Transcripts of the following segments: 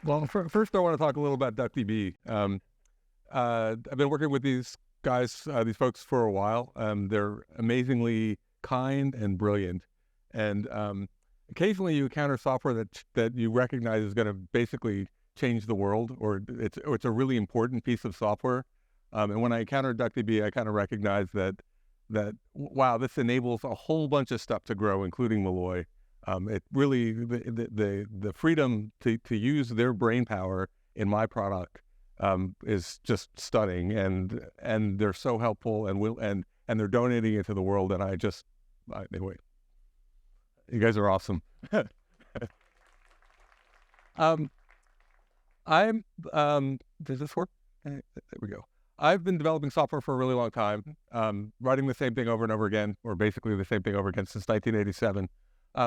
Well, first I want to talk a little about DuckDB. I've been working with these guys, these folks for a while. They're amazingly kind and brilliant. And occasionally you encounter software that you recognize is going to basically change the world, or it's a really important piece of software. And when I encountered DuckDB, I kind of recognized that wow, this enables a whole bunch of stuff to grow, including Malloy. It really the freedom to use their brain power in my product is just stunning, and they're so helpful and they're donating it to the world, and anyway, you guys are awesome. I'm does this work? There we go. I've been developing software for a really long time, writing the same thing over and over again, or basically the same thing over again since 1987.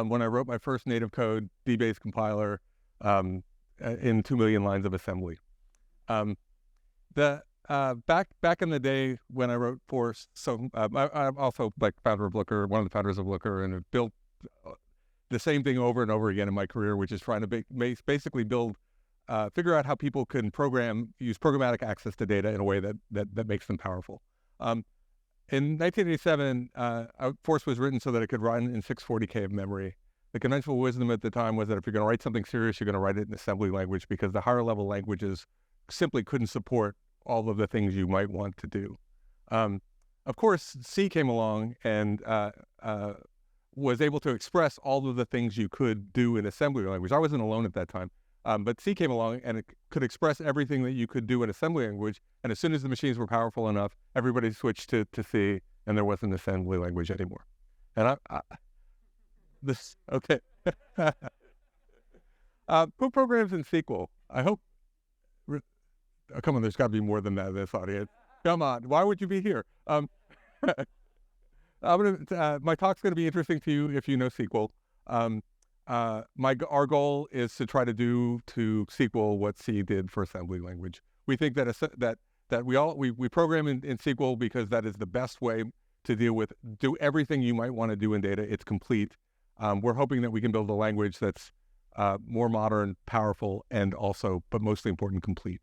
When I wrote my first native code D-based compiler in 2 million lines of assembly. Back in the day when I wrote Force, so I'm also like founder of Looker, one of the founders of Looker, and have built the same thing over and over again in my career, which is trying to basically figure out how people can use programmatic access to data in a way that makes them powerful. In 1987, Force was written so that it could run in 640K of memory. The conventional wisdom at the time was that if you're going to write something serious, you're going to write it in assembly language, because the higher level languages simply couldn't support all of the things you might want to do. Of course, C came along and was able to express all of the things you could do in assembly language. I wasn't alone at that time. But C came along and it could express everything that you could do in assembly language. And as soon as the machines were powerful enough, everybody switched to C, and there wasn't assembly language anymore. And okay. Who programs in SQL? I hope. Oh, come on, there's got to be more than that in this audience. Come on, why would you be here? My talk's going to be interesting to you if you know SQL. Our goal is to try to do to SQL what C did for assembly language. We think that we program in SQL because that is the best way to do everything you might want to do in data. It's complete. We're hoping that we can build a language that's more modern, powerful, and also, but mostly important, complete.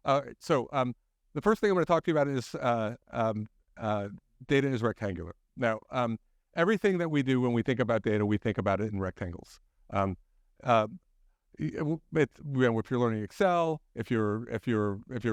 The first thing I'm going to talk to you about is data is rectangular. Now, everything that we do when we think about data, we think about it in rectangles. If you're learning Excel, if you're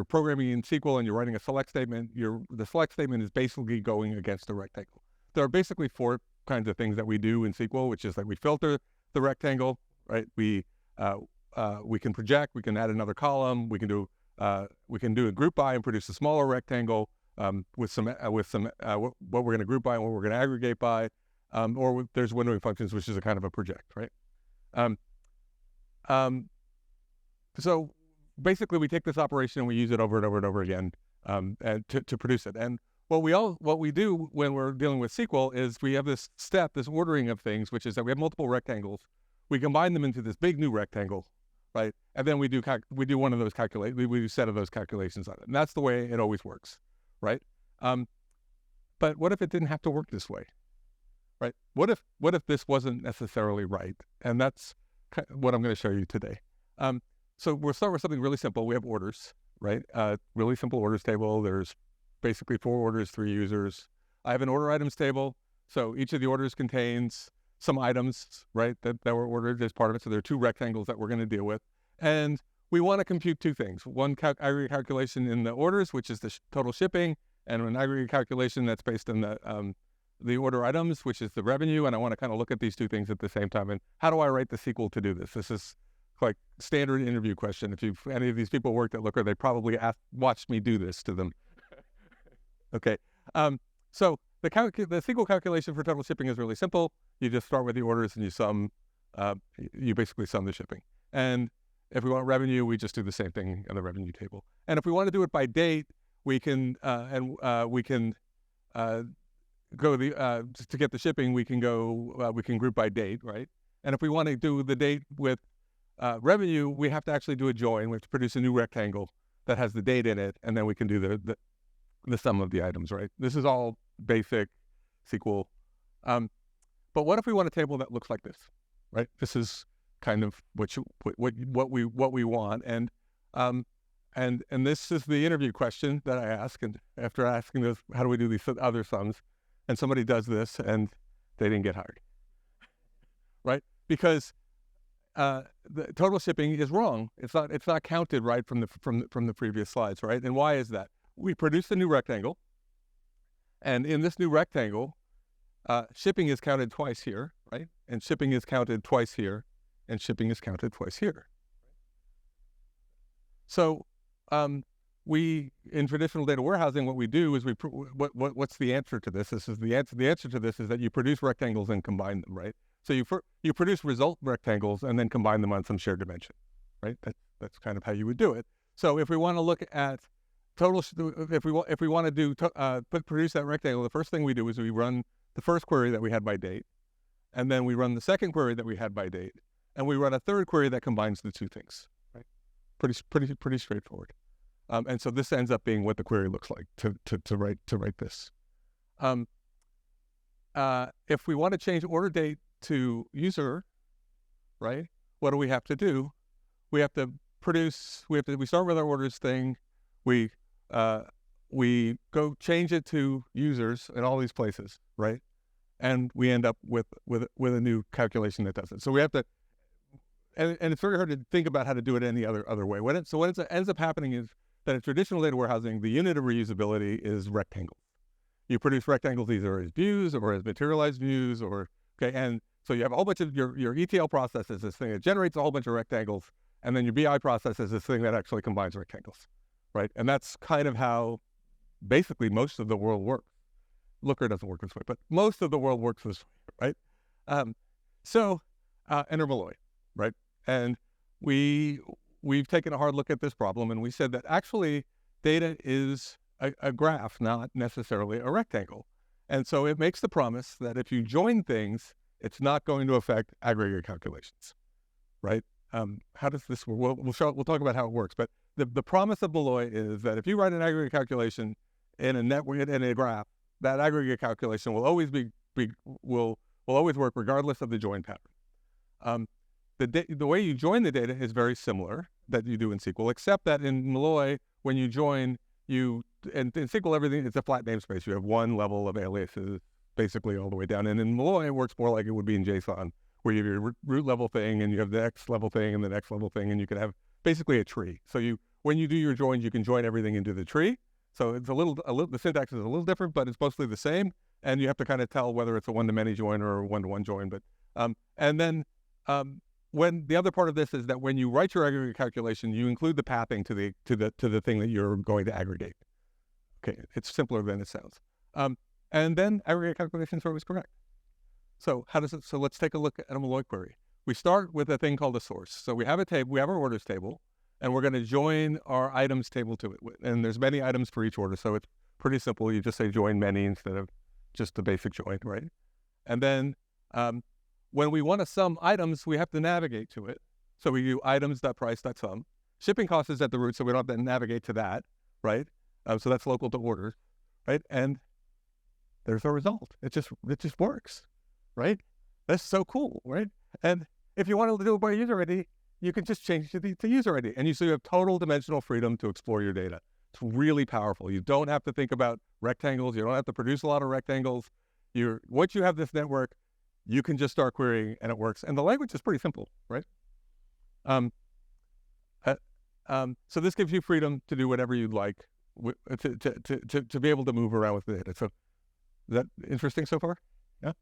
programming in SQL and you're writing a select statement, the select statement is basically going against a rectangle. There are basically 4 kinds of things that we do in SQL, which is like we filter the rectangle, right? We can project, we can add another column, we can do a group by and produce a smaller rectangle. With what we're going to group by and what we're going to aggregate by, or there's windowing functions, which is a kind of a project, right? So basically, we take this operation and we use it over and over and over again and to produce it. And what we do when we're dealing with SQL is we have this ordering of things, which is that we have multiple rectangles. We combine them into this big new rectangle, right? And then we do one of those we do a set of those calculations on it, and that's the way it always works. Right? But what if it didn't have to work this way? Right? What if this wasn't necessarily right? And that's what I'm going to show you today. So we'll start with something really simple. We have orders, right? Really simple orders table. There's basically 4 orders, 3 users. I have an order items table. So each of the orders contains some items, right, that were ordered as part of it. So there are 2 rectangles that we're going to deal with. And we want to compute 2 things. One aggregate calculation in the orders, which is the total shipping, and an aggregate calculation that's based on the order items, which is the revenue. And I want to kind of look at these 2 things at the same time. And how do I write the SQL to do this? This is like standard interview question. If any of these people worked at Looker, they probably watched me do this to them. Okay. So the SQL calculation for total shipping is really simple. You just start with the orders and you basically sum the shipping. And if we want revenue, we just do the same thing in the revenue table. And if we want to do it by date, we can go to get the shipping. We can group by date, right? And if we want to do the date with revenue, we have to actually do a join. We have to produce a new rectangle that has the date in it, and then we can do the sum of the items, right? This is all basic SQL. But what if we want a table that looks like this, right? This is kind of what we want. And this is the interview question that I ask. And after asking this, how do we do these other sums? And somebody does this, and they didn't get hired, right? Because the total shipping is wrong. It's not counted right from the previous slides, right? And why is that? We produce a new rectangle, and in this new rectangle, shipping is counted twice here, right? And shipping is counted twice here, and shipping is counted twice here. So we, in traditional data warehousing, what we do is what's the answer to this? This is the answer. The answer to this is that you produce rectangles and combine them, right? So you produce result rectangles and then combine them on some shared dimension, right? That's kind of how you would do it. So if we want to look at total, if we want to do produce that rectangle, the first thing we do is we run the first query that we had by date, and then we run the second query that we had by date, and we run a third query that combines the two things, right? Pretty straightforward. And so this ends up being what the query looks like to write this. If we want to change order date to user, right? What do we have to do? We have to produce. We start with our orders thing. We go change it to users in all these places, right? And we end up with a new calculation that does it. So we have to, and it's very hard to think about how to do it any other way. What ends up happening is that in traditional data warehousing, the unit of reusability is rectangles. You produce rectangles either as views or as materialized views, and so you have a whole bunch of your ETL process is this thing that generates a whole bunch of rectangles, and then your BI process is this thing that actually combines rectangles, right? And that's kind of how basically most of the world works. Looker doesn't work this way, but most of the world works this way, right? Enter Malloy, right? And we've taken a hard look at this problem, and we said that actually data is a graph, not necessarily a rectangle. And so it makes the promise that if you join things, it's not going to affect aggregate calculations, right? How does this work? We'll talk about how it works, but the promise of Malloy is that if you write an aggregate calculation in a graph, that aggregate calculation will always will always work regardless of the join pattern. The way you join the data is very similar that you do in SQL, except that in Malloy, when you join, and in SQL, everything, it's a flat namespace. You have one level of aliases basically all the way down. And in Malloy, it works more like it would be in JSON, where you have your root level thing, and you have the next level thing, and the next level thing, and you can have basically a tree. So when you do your joins, you can join everything into the tree. So it's the syntax is a little different, but it's mostly the same. And you have to kind of tell whether it's a one-to-many join or a one-to-one join. But when the other part of this is that when you write your aggregate calculation, you include the pathing to the thing that you're going to aggregate. Okay, it's simpler than it sounds. And then aggregate calculations are always correct. So how does it? So let's take a look at a Malloy query. We start with a thing called a source. So we have a table. We have our orders table, and we're going to join our items table to it. And there's many items for each order, so it's pretty simple. You just say join many instead of just the basic join, right? And then when we want to sum items, we have to navigate to it. So we do items.price.sum. Shipping cost is at the root, so we don't have to navigate to that, right? So that's local to orders, right? And there's our result. It just works, right? That's so cool, right? And if you want to do it by user ID, you can just change it to user ID, and so you have total dimensional freedom to explore your data. It's really powerful. You don't have to think about rectangles. You don't have to produce a lot of rectangles. Once you have this network, you can just start querying, and it works. And the language is pretty simple, right? So this gives you freedom to do whatever you'd like, to be able to move around with the data. So is that interesting so far? Yeah.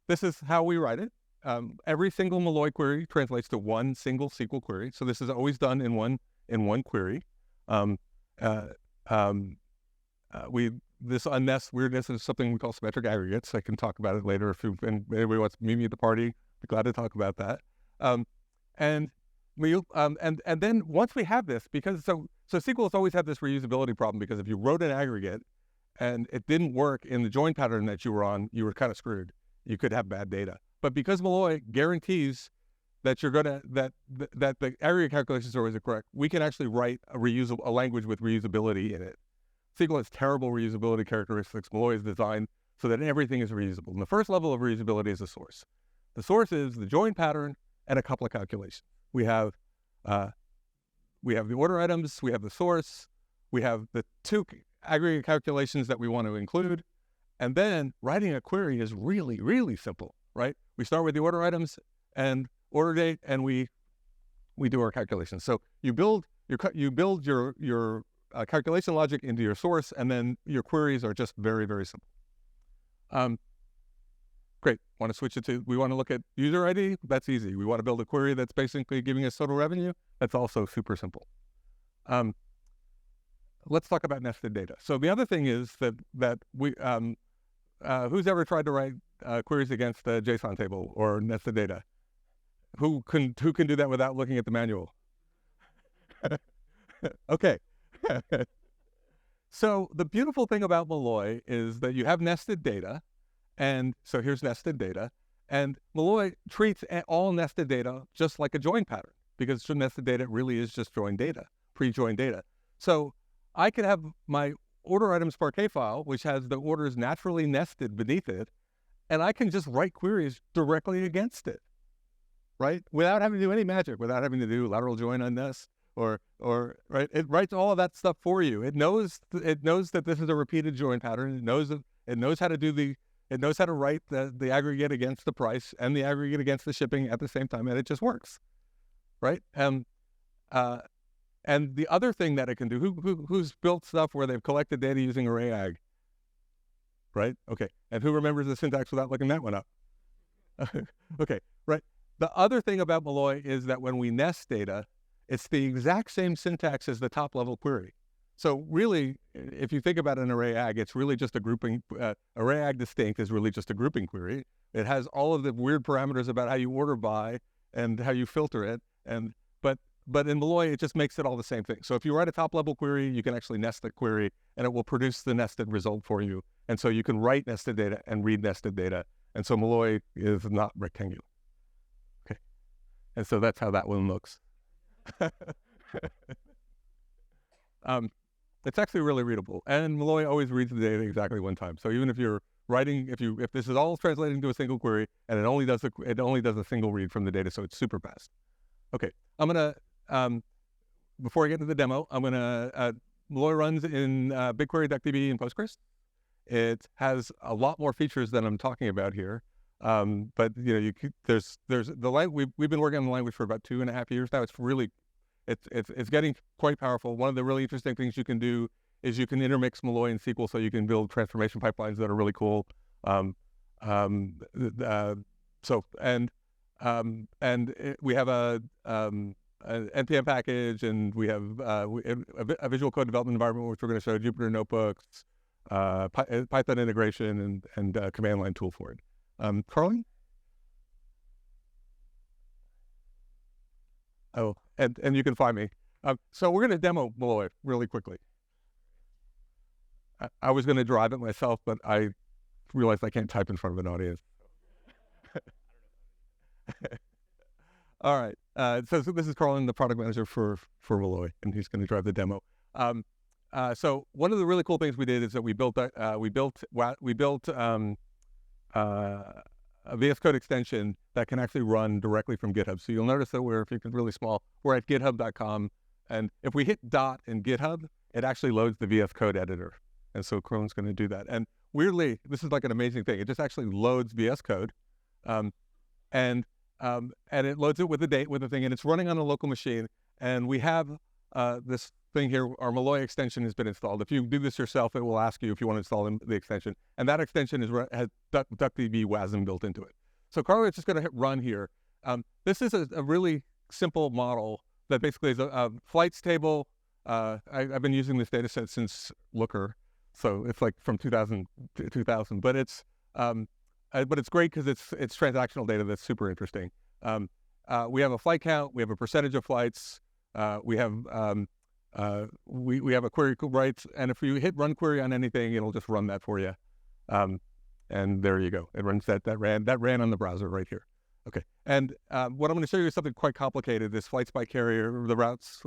This is how we write it. Every single Malloy query translates to one single SQL query. So this is always done in one query. This unness weirdness is something we call symmetric aggregates. I can talk about it later if anybody wants to meet me at the party. Be glad to talk about that. And then once we have this, because so SQL has always had this reusability problem, because if you wrote an aggregate and it didn't work in the join pattern that you were on, you were kind of screwed. You could have bad data. But because Malloy guarantees that that the aggregate calculations are always correct, we can actually write a language with reusability in it. SQL has terrible reusability characteristics. Malloy is designed so that everything is reusable. And the first level of reusability is a source. The source is the join pattern and a couple of calculations. We have the order items, we have the source, we have the two aggregate calculations that we want to include, and then writing a query is really, really simple, right? We start with the order items and order date, and we do our calculations. So you build your calculation logic into your source, and then your queries are just very, very simple. Great. Want to switch it to, we want to look at user ID? That's easy. We want to build a query that's basically giving us total revenue? That's also super simple. Let's talk about nested data. So the other thing is that we, who's ever tried to write queries against a JSON table or nested data? Who can do that without looking at the manual? Okay. So the beautiful thing about Malloy is that you have nested data, and so here's nested data, and Malloy treats all nested data just like a join pattern, because nested data really is just join data, pre-join data. So I could have my order items parquet file, which has the orders naturally nested beneath it, and I can just write queries directly against it, right? Without having to do any magic, without having to do lateral join on this, or right? It writes all of that stuff for you. It knows that this is a repeated join pattern. It knows how to write the aggregate against the price and the aggregate against the shipping at the same time, and it just works, right? And the other thing that it can do, who's built stuff where they've collected data using ArrayAg, right? Okay, and who remembers the syntax without looking that one up? Okay, right. The other thing about Malloy is that when we nest data, it's the exact same syntax as the top level query. So really, if you think about an ArrayAg, it's really just a grouping. ArrayAg distinct is really just a grouping query. It has all of the weird parameters about how you order by and how you filter it. But in Malloy, it just makes it all the same thing. So if you write a top level query, you can actually nest the query, and it will produce the nested result for you. And so you can write nested data and read nested data. And so Malloy is not rectangular. Okay, and so that's how that one looks. It's actually really readable, and Malloy always reads the data exactly one time. So even if you're writing, if this is all translating to a single query, and it only does a single read from the data, so it's super fast. Okay, I'm gonna before I get into the demo, Malloy runs in BigQuery, DuckDB, and Postgres. It has a lot more features than I'm talking about here. But there's the language. We've been working on the language for about 2.5 years now. It's getting quite powerful. One of the really interesting things you can do is you can intermix Malloy and SQL, so you can build transformation pipelines that are really cool. We have an NPM package, and we have a visual code development environment, which we're going to show, Jupyter notebooks, Python integration, and command line tool for it. Carly? Oh, and you can find me. So we're going to demo Malloy really quickly. I was going to drive it myself, but I realized I can't type in front of an audience. All right. So this is Carlin, the product manager for Malloy, and he's going to drive the demo. So one of the really cool things we did is that we built a VS Code extension that can actually run directly from GitHub. So you'll notice that if it's really small, we're at github.com, and if we hit dot in GitHub, it actually loads the VS Code editor. And so Carlin's going to do that. And weirdly, this is like an amazing thing. It just actually loads VS Code, and it loads it with the thing, and it's running on a local machine. And we have this thing here. Our Malloy extension has been installed. If you do this yourself, it will ask you if you want to install the extension, and that extension has DuckDB WASM built into it. So Carly is just going to hit run here. This is a really simple model that basically is a flights table. I've been using this data set since Looker, so it's like from 2000 to 2000. But it's great because it's transactional data that's super interesting. We have a flight count. We have a percentage of flights. We have a query writes, and if you hit run query on anything, it'll just run that for you. And there you go. It runs that ran on the browser right here. Okay. And what I'm going to show you is something quite complicated. This flights by carrier, the routes.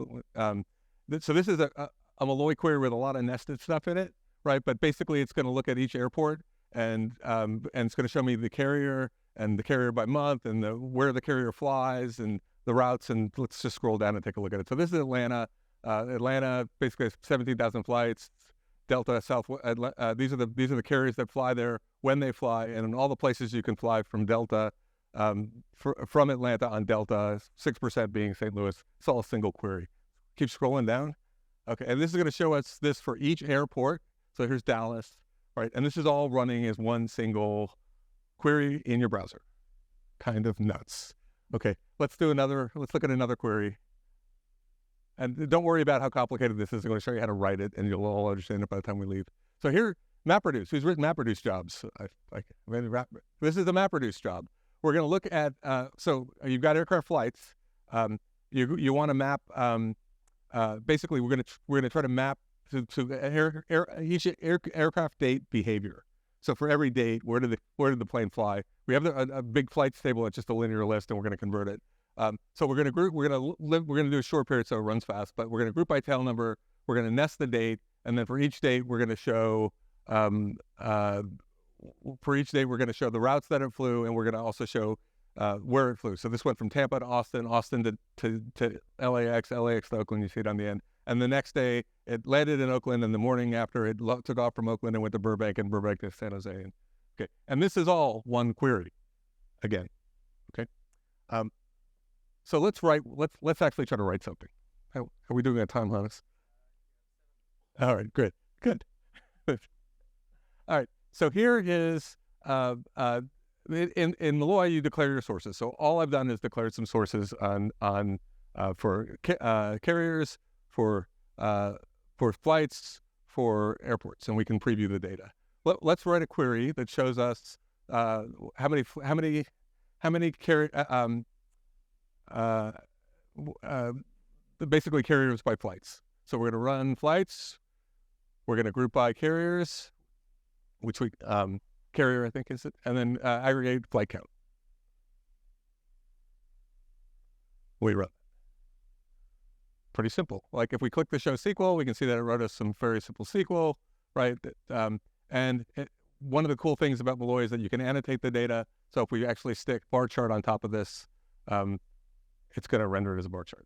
So this is a Malloy query with a lot of nested stuff in it, right? But basically, it's going to look at each airport, and it's going to show me the carrier and the carrier by month, and where the carrier flies, and the routes. And let's just scroll down and take a look at it. So this is Atlanta. Atlanta basically has 17,000 flights. Delta, South. These are the carriers that fly there when they fly, and in all the places you can fly from Delta, from Atlanta on Delta, 6% being St. Louis. It's all a single query. Keep scrolling down. Okay, and this is going to show us this for each airport. So here's Dallas, right? And this is all running as one single query in your browser. Kind of nuts. Okay, let's look at another query. And don't worry about how complicated this is. I'm going to show you how to write it, and you'll all understand it by the time we leave. So here, MapReduce. Who's written MapReduce jobs? This is the MapReduce job. We're going to look at, so you've got aircraft flights. You want to map, basically we're going to try to map to each aircraft date behavior. So for every date, where did the plane fly? We have a big flights table that's just a linear list, and we're going to convert it. So we're going to do a short period so it runs fast, but we're going to group by tail number. We're going to nest the date, and then for each date we're going to show the routes that it flew, and we're going to also show where it flew. So this went from Tampa to Austin, Austin to LAX, LAX to Oakland. You see it on the end. And the next day it landed in Oakland, and the morning after it took off from Oakland and went to Burbank, and Burbank to San Jose. Okay, and this is all one query again. Okay. So let's actually try to write something. How are we doing that time, Hannes? All right, good. All right, so here is, in Malloy, you declare your sources. So all I've done is declared some sources for carriers, for flights, for airports, and we can preview the data. Let's write a query that shows us how many basically carriers by flights. So we're going to run flights. We're going to group by carriers, which carrier I think is it, and then aggregate flight count. We run. Pretty simple. Like if we click the show SQL, we can see that it wrote us some very simple SQL, right? One of the cool things about Malloy is that you can annotate the data. So if we actually stick bar chart on top of this, it's going to render it as a bar chart.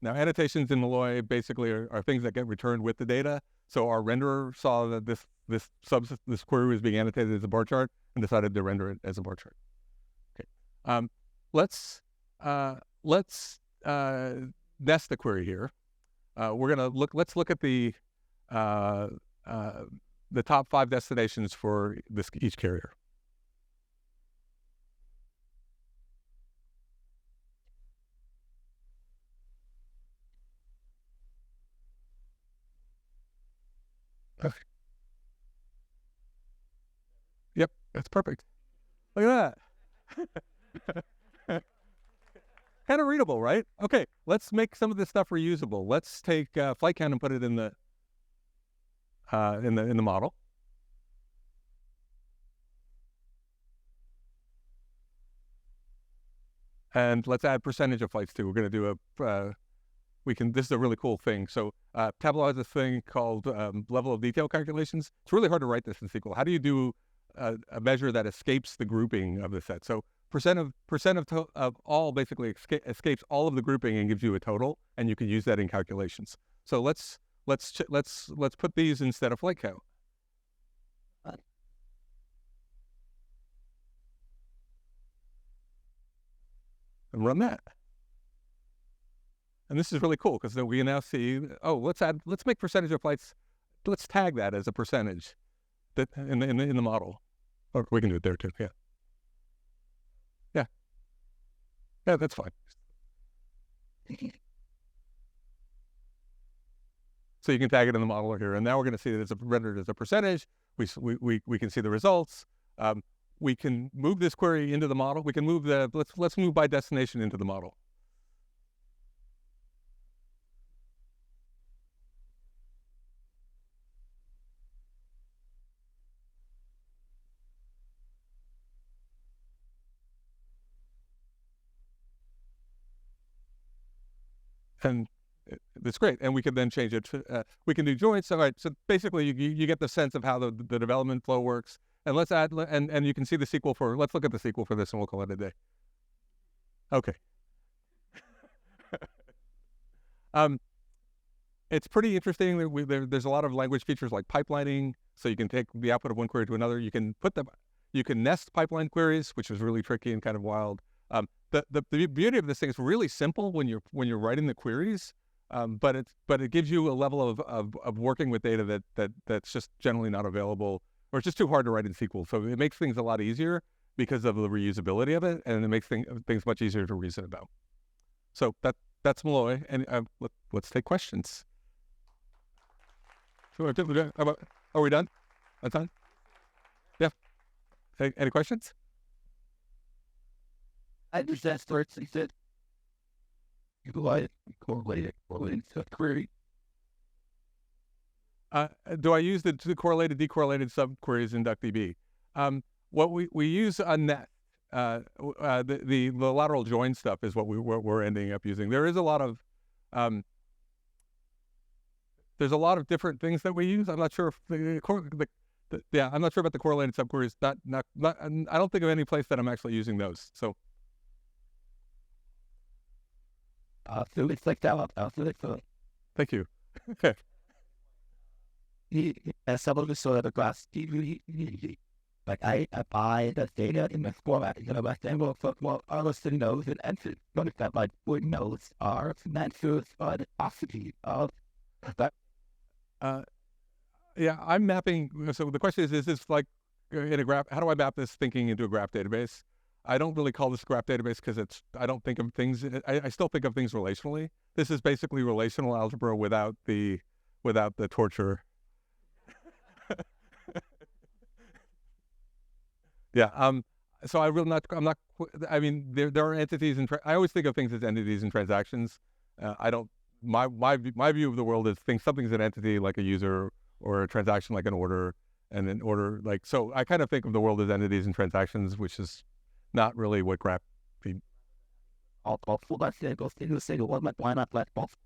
Now, annotations in Malloy basically are things that get returned with the data. So our renderer saw that this query was being annotated as a bar chart and decided to render it as a bar chart. Okay, let's nest the query here. Let's look at the top 5 destinations for each carrier. Okay. Yep, that's perfect. Look at that. Kind of readable, right? Okay, let's make some of this stuff reusable. Let's take flight count and put it in the model. And let's add percentage of flights too. We're going to do this is a really cool thing. So Tabb has this thing called level of detail calculations. It's really hard to write this in SQL. How do you do a measure that escapes the grouping of the set? So percent of all basically escapes all of the grouping and gives you a total, and you can use that in calculations. So let's put these instead of flight count. And run that. And this is really cool because then we can now see, let's make percentage of flights, let's tag that as a percentage that in the model. Or we can do it there too, yeah. Yeah, that's fine. So you can tag it in the model here, and now we're going to see that it's rendered as a percentage. We can see the results. We can move this query into the model. We can move let's move by destination into the model. And that's great. And we can then change it. We can do joints. All right. So basically, you get the sense of how the development flow works. And let's add, and you can see the SQL for, let's look at the SQL for this and we'll call it a day. Okay. It's pretty interesting that there's a lot of language features like pipelining. So you can take the output of one query to another. You can nest pipeline queries, which is really tricky and kind of wild. The beauty of this thing is really simple when you're writing the queries, but it gives you a level of working with data that's just generally not available, or it's just too hard to write in SQL. So it makes things a lot easier because of the reusability of it, and it makes things much easier to reason about. So that's Malloy, and let's take questions. Are we done? That's done? Yeah. Any questions? I just asked first, he said, you go correlated query. Do I use the correlated, decorrelated subqueries in DuckDB? What we use a net. The lateral join stuff is what we're ending up using. There is a lot of there's a lot of different things that we use. I'm not sure if I'm not sure about the correlated subqueries. Not I don't think of any place that I'm actually using those. So. So it's like that. Thank you. Some of the sort of the class like I buy the data in the format, I think well, I listen those and answer notice that like would nodes are answers the opacity of that. Yeah, I'm mapping. So the question is this like in a graph? How do I map this thinking into a graph database? I don't really call this a graph database because I don't think of things. I still think of things relationally. This is basically relational algebra without the torture. Yeah. So I'm not. I mean, there are entities and I always think of things as entities and transactions. I don't. My view of the world is something's an entity like a user, or a transaction like an order, and an order like so. I kind of think of the world as entities and transactions, which is not really what graph. Why not let both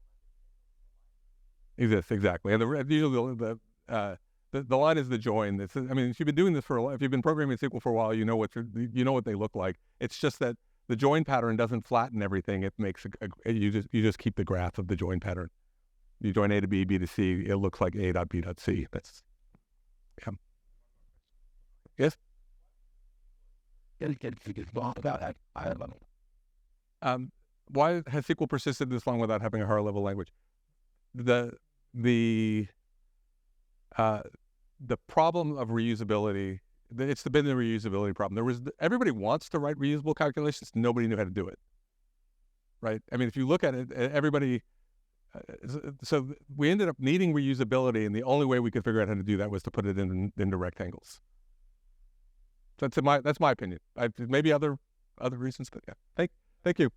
exists exactly? And usually the line is the join. I mean, if you've been doing this if you've been programming SQL for a while, you know what they look like. It's just that the join pattern doesn't flatten everything. It makes you just keep the graph of the join pattern. You join A to B, B to C. It looks like A dot B dot C. That's yes. Why has SQL persisted this long without having a higher level language? The problem of reusability, it's been the reusability problem. Everybody wants to write reusable calculations. Nobody knew how to do it, right? I mean, if you look at it, everybody, so we ended up needing reusability, and the only way we could figure out how to do that was to put it into rectangles. That's my opinion. Maybe other reasons, but yeah. Thank you.